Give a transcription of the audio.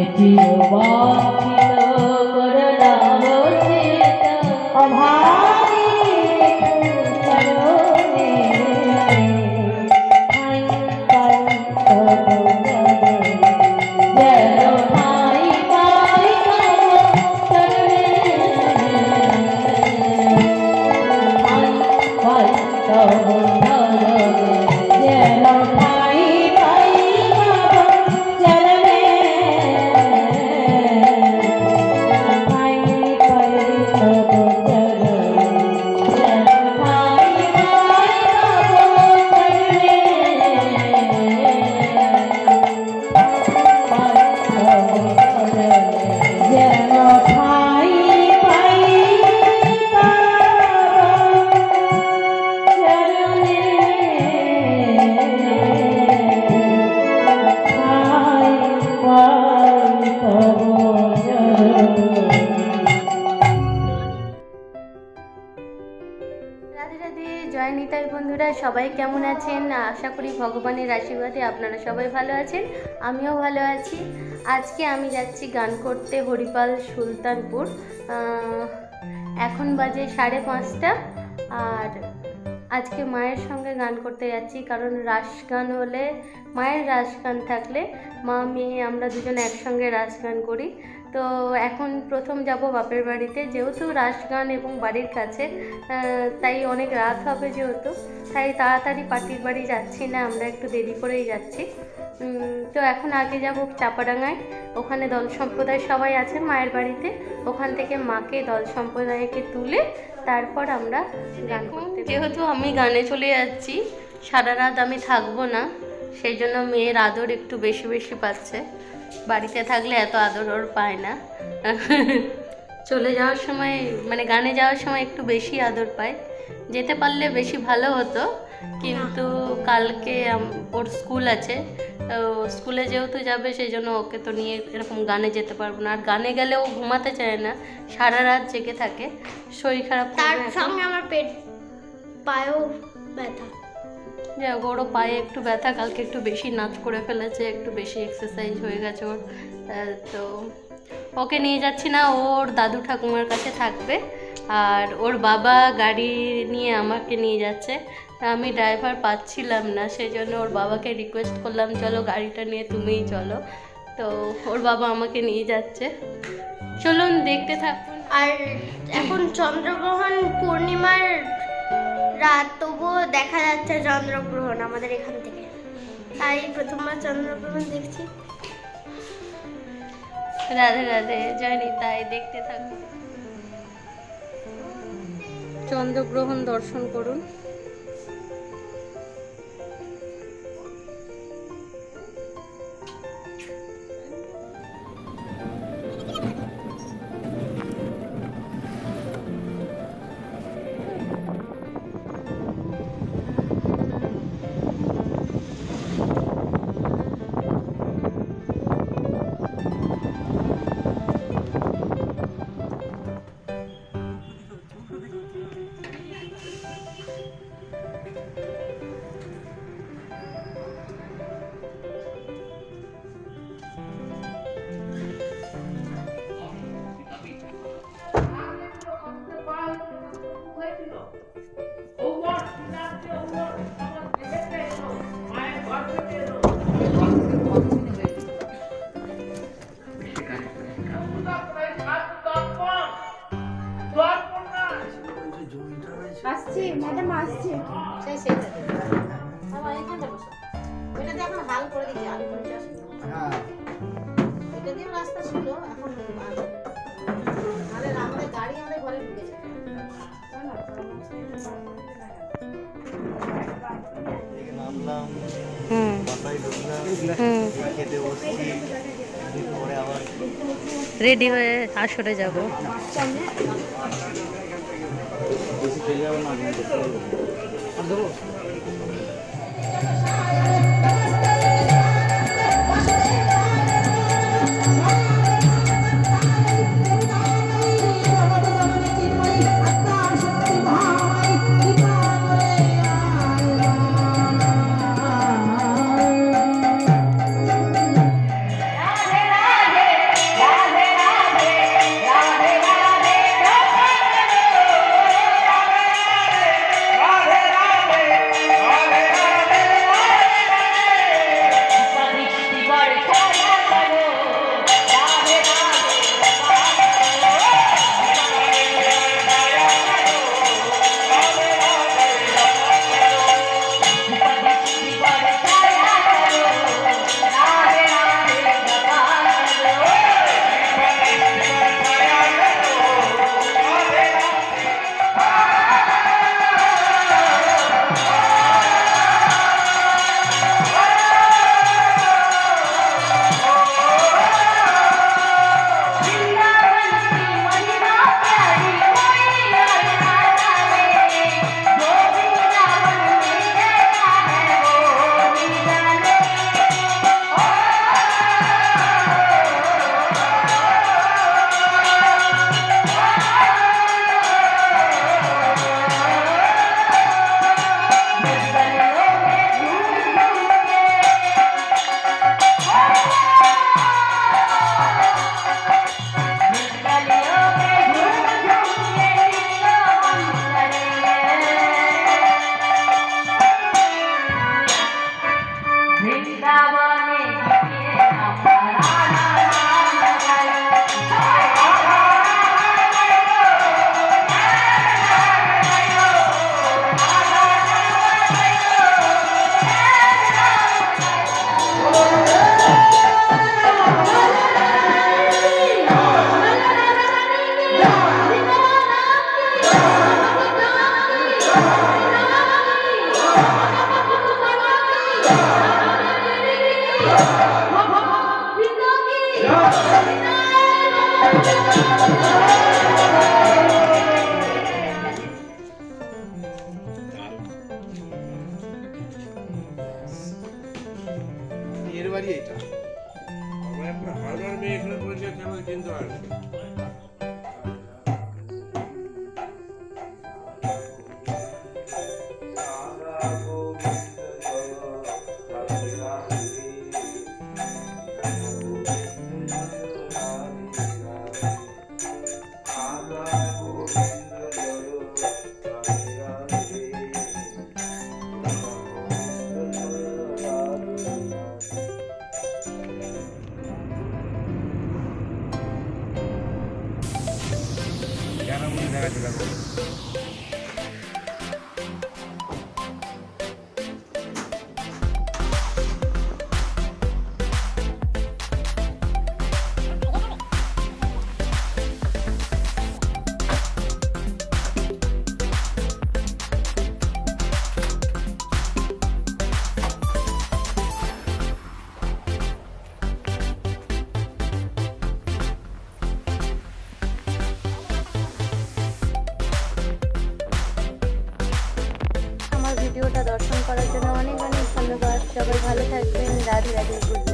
এটিও বাঞ্ছিত করলাম চিত অভাবী চরণে ঠাই পাই তব যেন ঠাই পাই তব চরণে ঠাই পাই তব যেন ঠাই পাই তব চরণে ঠাই পাই তব চরণে যেন ঠাই পাই রাধে রাধে, জয় নিতাই বন্ধুরা, সবাই কেমন আছেন? আশা করি ভগবানের আশীর্বাদে আপনারা সবাই ভালো আছেন, আমিও ভালো আছি। আজকে আমি যাচ্ছি গান করতে হরিপাল সুলতানপুর। এখন বাজে 5:30। আর আজকে মায়ের সঙ্গে গান করতে যাচ্ছি, কারণ রাস গান হলে, মায়ের রাস গান থাকলে মা মেয়ে আমরা দুজন একসঙ্গে রাস গান করি। তো এখন প্রথম যাব বাপের বাড়িতে, যেহেতু রাস গান এবং বাড়ির কাছে, তাই অনেক রাত হবে, যেহেতু তাই তাড়াতাড়ি পাটির বাড়ি যাচ্ছি না, আমরা একটু দেরি করেই যাচ্ছি। তো এখন আগে যাব চাপাডাঙ্গায়, ওখানে দল সম্প্রদায় সবাই আছে মায়ের বাড়িতে, ওখান থেকে মাকে দল সম্প্রদায়কে তুলে তারপর আমরা গান করতে। যেহেতু আমি গানে চলে যাচ্ছি, সারা রাত আমি থাকবো না, সেই জন্য মেয়ের আদর একটু বেশি বেশি পাচ্ছে। বাড়িতে থাকলে এত আদর ওর পায় না, চলে যাওয়ার সময় মানে গানে যাওয়ার সময় একটু বেশি আদর পায়। যেতে পারলে বেশি ভালো হতো, কিন্তু কালকে ওর স্কুল আছে, স্কুলে যেহেতু যাবে সেই জন্য ওকে তো নিয়ে এরকম গানে যেতে পারবো না। আর গানে গেলে ও ঘুমাতে চায় না, সারা রাত জেগে থাকে, শরীর খারাপ। তার সঙ্গে আমার পায়েও ব্যথা, ওরও পায়ে একটু ব্যথা, কালকে একটু বেশি নাচ করে ফেলেছে, একটু বেশি এক্সারসাইজ হয়ে গেছে ওর। তো ওকে নিয়ে যাচ্ছি না, ওর দাদু ঠাকুমার কাছে থাকবে। আর ওর বাবা গাড়ি নিয়ে আমাকে নিয়ে যাচ্ছে, আমি ড্রাইভার পাচ্ছিলাম না, সেই জন্য ওর বাবাকে রিকোয়েস্ট করলাম, চলো গাড়িটা নিয়ে তুমিই চলো। তো ওর বাবা আমাকে নিয়ে যাচ্ছে, চলুন দেখতে থাকুন। আর এখন চন্দ্রগ্রহণ পূর্ণিমার রাত, তবুও দেখা যাচ্ছে চন্দ্রগ্রহণ আমাদের এখান থেকে, তাই প্রথমবার চন্দ্রগ্রহণ দেখছি। রাধে রাধে, জয় নিতাই, দেখতে থাকুন, চন্দ্রগ্রহণ দর্শন করুন। আসছি ম্যাডাম, আসছি। সেইটা আমার এখানে বসো, ওইটা দিয়ে এখন হাল করে দিচ্ছি, আলু করে চাষ। হ্যাঁ, এটা দিয়ে রাস্তা ছিল, এখন আমাদের গাড়ি আমাদের ঘরে ঢুকেছে। রেডি হয়ে আসরে যাব। রাধে রাধে এর বাড়ি এটা আমার একটা হারবার মেয়ে এখানে পড়েছে কেমন চিনতে পারবে ভিডিওটা দর্শন করার জন্য অনেক অনেক ধন্যবাদ। সবাই ভালো থাকবেন। রাধে রাধে।